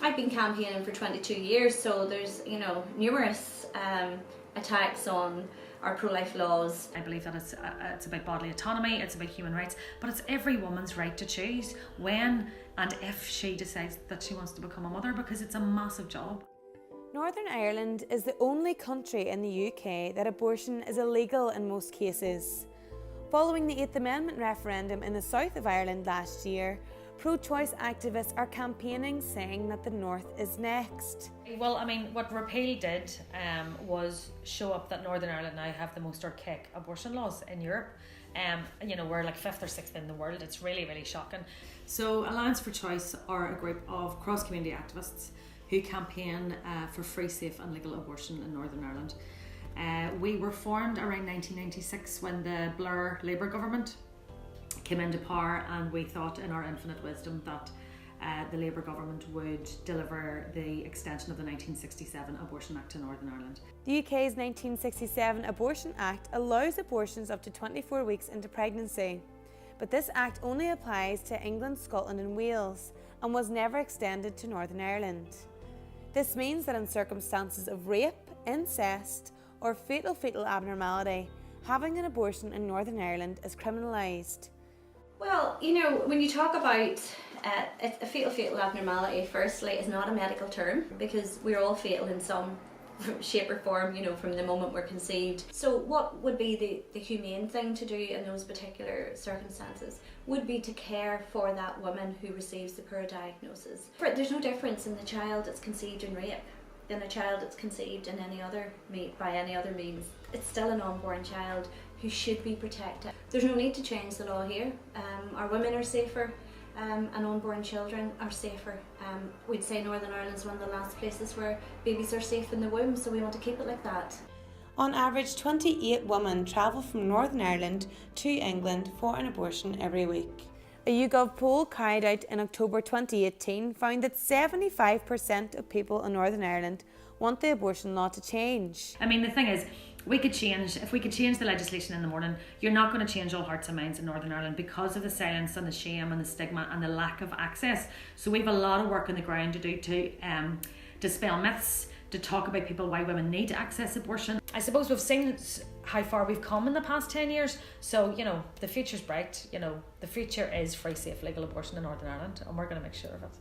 I've been campaigning for 22 years, so there's, numerous attacks on our pro-life laws. I believe that it's about bodily autonomy, it's about human rights, but it's every woman's right to choose when and if she decides that she wants to become a mother, because it's a massive job. Northern Ireland is the only country in the UK that abortion is illegal in most cases. Following the 8th Amendment referendum in the south of Ireland last year, pro-choice activists are campaigning saying that the north is next. Well, I mean, what repeal did was show up that Northern Ireland now have the most archaic abortion laws in Europe. We're like 5th or 6th in the world. It's really, really shocking. So Alliance for Choice are a group of cross-community activists who campaign for free, safe and legal abortion in Northern Ireland. We were formed around 1996 when the Blair Labour government came into power, and we thought in our infinite wisdom that the Labour government would deliver the extension of the 1967 Abortion Act to Northern Ireland. The UK's 1967 Abortion Act allows abortions up to 24 weeks into pregnancy, but this act only applies to England, Scotland and Wales and was never extended to Northern Ireland. This means that in circumstances of rape, incest or fetal abnormality, having an abortion in Northern Ireland is criminalised. Well, when you talk about a fetal abnormality, firstly, is not a medical term, because we're all fetal in some shape or form, from the moment we're conceived. So what would be the humane thing to do in those particular circumstances would be to care for that woman who receives the poor diagnosis. There's no difference in the child that's conceived in rape than a child that's conceived in by any other means. It's still an unborn child who should be protected. There's no need to change the law here. Our women are safer and unborn children are safer. We'd say Northern Ireland is one of the last places where babies are safe in the womb, so we want to keep it like that. On average, 28 women travel from Northern Ireland to England for an abortion every week. A YouGov poll carried out in October 2018 found that 75% of people in Northern Ireland want the abortion law to change. I mean, the thing is, if we could change the legislation in the morning, you're not going to change all hearts and minds in Northern Ireland because of the silence and the shame and the stigma and the lack of access. So we have a lot of work on the ground to do to dispel myths, to talk about people why women need to access abortion. I suppose we've seen how far we've come in the past 10 years. So, the future's bright. The future is free, safe, legal abortion in Northern Ireland, and we're going to make sure of it.